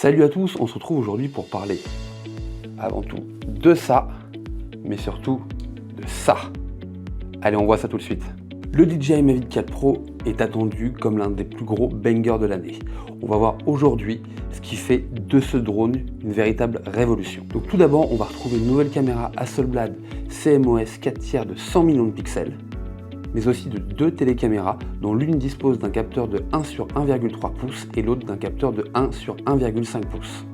Salut à tous, on se retrouve aujourd'hui pour parler avant tout de ça, mais surtout de ça. Allez, on voit ça tout de suite. Le DJI Mavic 4 Pro est attendu comme l'un des plus gros bangers de l'année. On va voir aujourd'hui ce qui fait de ce drone une véritable révolution. Donc tout d'abord, on va retrouver une nouvelle caméra Hasselblad CMOS 4 de 100 millions de pixels, mais aussi de deux télécaméras dont l'une dispose d'un capteur de 1 sur 1,3 pouces et l'autre d'un capteur de 1 sur 1,5 pouces.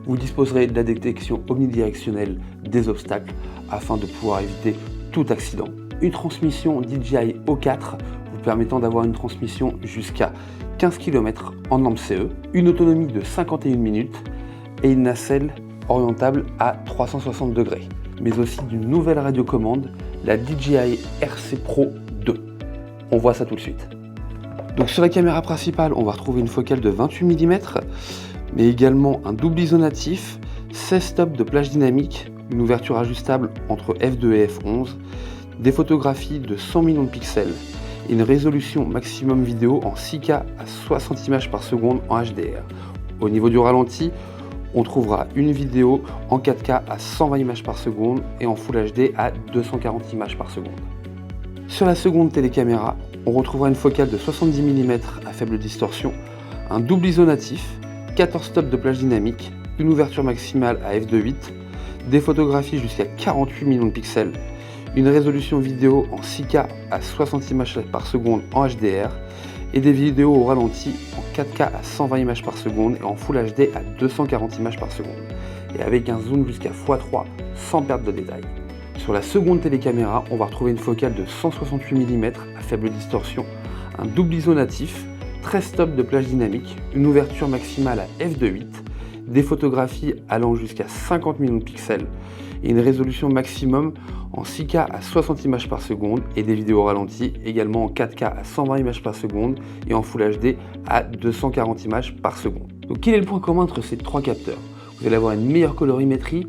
Vous disposerez de la détection omnidirectionnelle des obstacles afin de pouvoir éviter tout accident. Une transmission DJI O4 vous permettant d'avoir une transmission jusqu'à 15 km en lampe CE, une autonomie de 51 minutes et une nacelle orientable à 360 degrés, mais aussi d'une nouvelle radiocommande, la DJI RC Pro 2. On voit ça tout de suite. Donc sur la caméra principale, on va retrouver une focale de 28 mm, mais également un double ISO natif, 16 stops de plage dynamique, une ouverture ajustable entre f2 et f11, des photographies de 100 millions de pixels et une résolution maximum vidéo en 6K à 60 images par seconde en HDR. Au niveau du ralenti, on trouvera une vidéo en 4K à 120 images par seconde et en Full HD à 240 images par seconde. Sur la seconde télécaméra, on retrouvera une focale de 70 mm à faible distorsion, un double ISO natif, 14 stops de plage dynamique, une ouverture maximale à f2.8, des photographies jusqu'à 48 millions de pixels, une résolution vidéo en 6K à 60 images par seconde en HDR et des vidéos au ralenti en 4K à 120 images par seconde et en Full HD à 240 images par seconde et avec un zoom jusqu'à x3 sans perte de détail. Sur la seconde télécaméra, on va retrouver une focale de 168 mm à faible distorsion, un double ISO natif, 13 stops de plage dynamique, une ouverture maximale à f2.8, des photographies allant jusqu'à 50 millions de pixels et une résolution maximum en 6K à 60 images par seconde et des vidéos ralenties également en 4K à 120 images par seconde et en Full HD à 240 images par seconde. Donc quel est le point commun entre ces trois capteurs? Vous allez avoir une meilleure colorimétrie,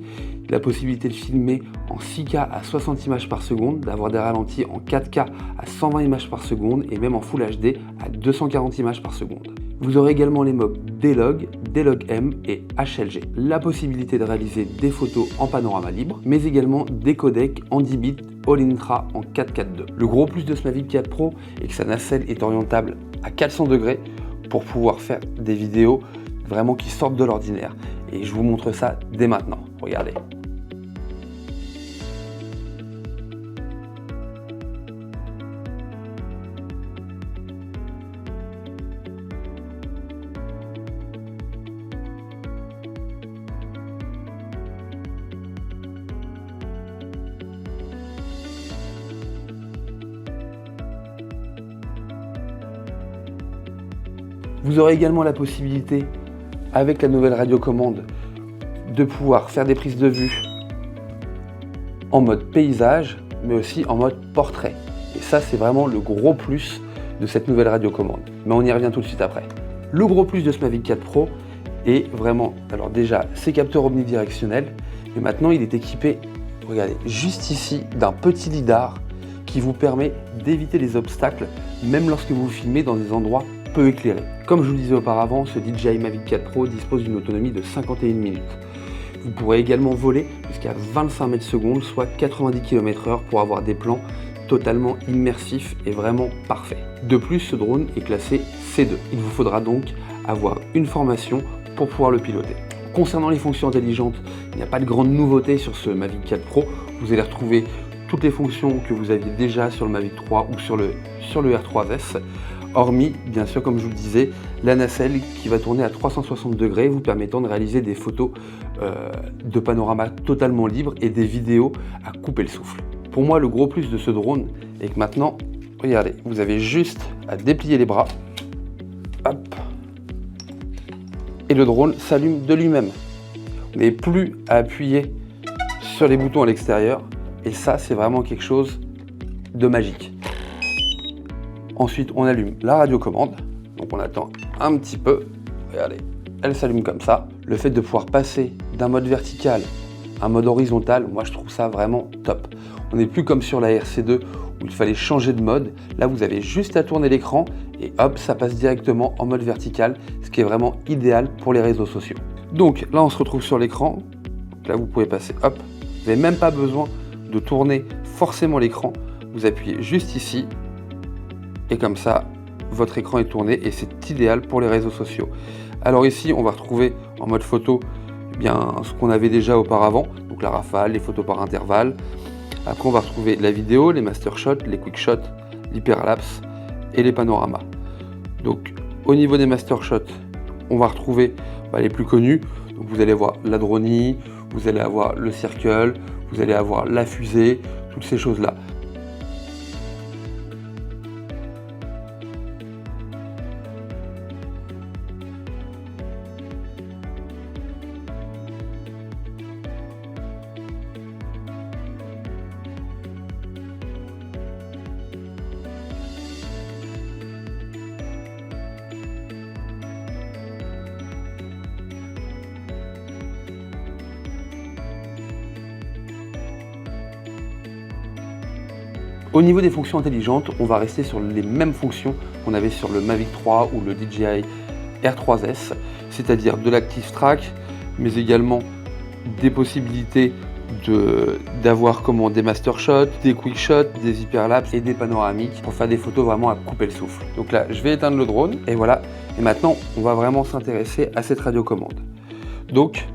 la possibilité de filmer en 6K à 60 images par seconde, d'avoir des ralentis en 4K à 120 images par seconde et même en Full HD à 240 images par seconde. Vous aurez également les modes D-Log, D-Log-M et HLG. La possibilité de réaliser des photos en panorama libre, mais également des codecs en 10 bits All-Intra en 4.4.2. Le gros plus de ce Mavic 4 Pro est que sa nacelle est orientable à 400 degrés pour pouvoir faire des vidéos vraiment qui sortent de l'ordinaire. Et je vous montre ça dès maintenant. Regardez. Vous aurez également la possibilité, avec la nouvelle radiocommande, de pouvoir faire des prises de vue en mode paysage, mais aussi en mode portrait. Et ça, c'est vraiment le gros plus de cette nouvelle radiocommande. Mais on y revient tout de suite après. Le gros plus de ce Mavic 4 Pro est vraiment, alors déjà, ses capteurs omnidirectionnels, et maintenant il est équipé, regardez, juste ici, d'un petit lidar qui vous permet d'éviter les obstacles, même lorsque vous filmez dans des endroits peu éclairés. Comme je vous le disais auparavant, ce DJI Mavic 4 Pro dispose d'une autonomie de 51 minutes. Vous pourrez également voler jusqu'à 25 mètres secondes, soit 90 km/h pour avoir des plans totalement immersifs et vraiment parfaits. De plus, ce drone est classé C2. Il vous faudra donc avoir une formation pour pouvoir le piloter. Concernant les fonctions intelligentes, il n'y a pas de grande nouveauté sur ce Mavic 4 Pro. Vous allez retrouver toutes les fonctions que vous aviez déjà sur le Mavic 3 ou sur le R3S. Hormis, bien sûr, comme je vous le disais, la nacelle qui va tourner à 360 degrés, vous permettant de réaliser des photos de panorama totalement libre et des vidéos à couper le souffle. Pour moi, le gros plus de ce drone est que maintenant, regardez, vous avez juste à déplier les bras, hop, et le drone s'allume de lui-même. Vous n'avez plus à appuyer sur les boutons à l'extérieur, et ça, c'est vraiment quelque chose de magique. Ensuite, on allume la radiocommande. Donc on attend un petit peu. Regardez, elle s'allume comme ça. Le fait de pouvoir passer d'un mode vertical à un mode horizontal, moi je trouve ça vraiment top. On n'est plus comme sur la RC2 où il fallait changer de mode. Là, vous avez juste à tourner l'écran et hop, ça passe directement en mode vertical, ce qui est vraiment idéal pour les réseaux sociaux. Donc là, on se retrouve sur l'écran. Là, vous pouvez passer, hop. Vous n'avez même pas besoin de tourner forcément l'écran. Vous appuyez juste ici. Et comme ça, votre écran est tourné et c'est idéal pour les réseaux sociaux. Alors ici, on va retrouver en mode photo eh bien, ce qu'on avait déjà auparavant. Donc la rafale, les photos par intervalle. Après, on va retrouver la vidéo, les master shots, les quick shots, l'hyperlapse et les panoramas. Donc au niveau des master shots, on va retrouver les plus connus. Donc, vous allez voir la dronie, vous allez avoir le circle, vous allez avoir la fusée, toutes ces choses-là. Au niveau des fonctions intelligentes, on va rester sur les mêmes fonctions qu'on avait sur le Mavic 3 ou le DJI R3S, c'est-à-dire de l'Active Track, mais également des possibilités d'avoir des master shots, des quick shots, des hyperlapses et des panoramiques pour faire des photos vraiment à couper le souffle. Donc là, je vais éteindre le drone et voilà. Et maintenant, on va vraiment s'intéresser à cette radiocommande. Donc,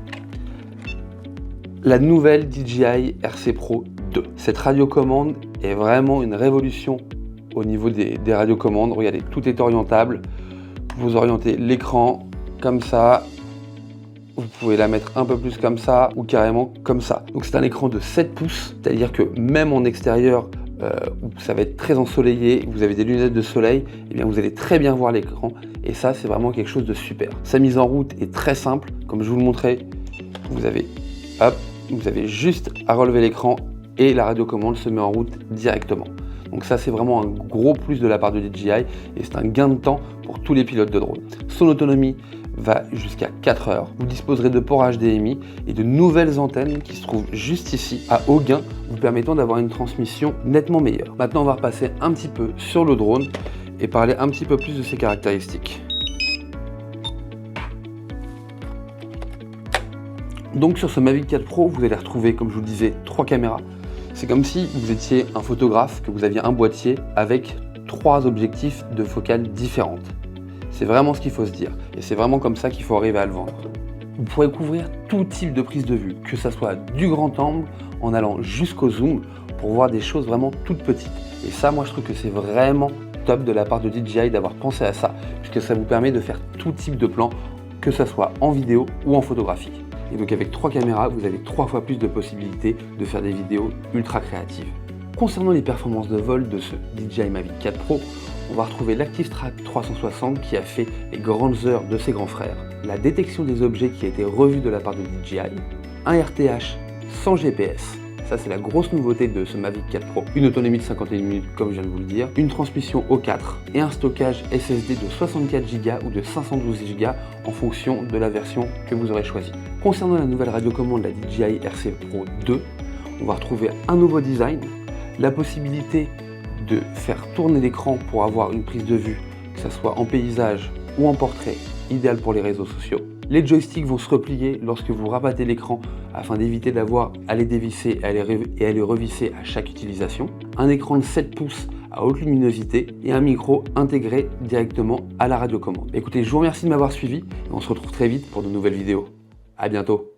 la nouvelle DJI RC Pro 2. Cette radiocommande est vraiment une révolution au niveau des radiocommandes. Regardez, tout est orientable. Vous orientez l'écran comme ça. Vous pouvez la mettre un peu plus comme ça ou carrément comme ça. Donc c'est un écran de 7 pouces, c'est-à-dire que même en extérieur, où ça va être très ensoleillé, vous avez des lunettes de soleil, et bien vous allez très bien voir l'écran. Et ça, c'est vraiment quelque chose de super. Sa mise en route est très simple. Comme je vous le montrais, vous avez juste à relever l'écran et la radiocommande se met en route directement. Donc ça, c'est vraiment un gros plus de la part de DJI et c'est un gain de temps pour tous les pilotes de drone. Son autonomie va jusqu'à 4 heures. Vous disposerez de ports HDMI et de nouvelles antennes qui se trouvent juste ici à haut gain, vous permettant d'avoir une transmission nettement meilleure. Maintenant, on va repasser un petit peu sur le drone et parler un petit peu plus de ses caractéristiques. Donc sur ce Mavic 4 Pro, vous allez retrouver, comme je vous le disais, 3 caméras. C'est comme si vous étiez un photographe, que vous aviez un boîtier avec 3 objectifs de focale différentes. C'est vraiment ce qu'il faut se dire. Et c'est vraiment comme ça qu'il faut arriver à le vendre. Vous pourrez couvrir tout type de prise de vue, que ce soit du grand angle en allant jusqu'au zoom pour voir des choses vraiment toutes petites. Et ça, moi, je trouve que c'est vraiment top de la part de DJI d'avoir pensé à ça, puisque ça vous permet de faire tout type de plan, que ce soit en vidéo ou en photographie. Et donc avec 3 caméras, vous avez 3 fois plus de possibilités de faire des vidéos ultra créatives. Concernant les performances de vol de ce DJI Mavic 4 Pro, on va retrouver l'Active Track 360 qui a fait les grandes heures de ses grands frères, la détection des objets qui a été revue de la part de DJI, un RTH sans GPS, ça c'est la grosse nouveauté de ce Mavic 4 Pro, une autonomie de 51 minutes comme je viens de vous le dire, une transmission O4 et un stockage SSD de 64 Go ou de 512 Go en fonction de la version que vous aurez choisie. Concernant la nouvelle radiocommande, la DJI RC Pro 2, on va retrouver un nouveau design, la possibilité de faire tourner l'écran pour avoir une prise de vue, que ce soit en paysage ou en portrait, idéal pour les réseaux sociaux. Les joysticks vont se replier lorsque vous rabattez l'écran afin d'éviter d'avoir à les dévisser et à les revisser à chaque utilisation. Un écran de 7 pouces à haute luminosité et un micro intégré directement à la radiocommande. Écoutez, je vous remercie de m'avoir suivi et on se retrouve très vite pour de nouvelles vidéos. À bientôt.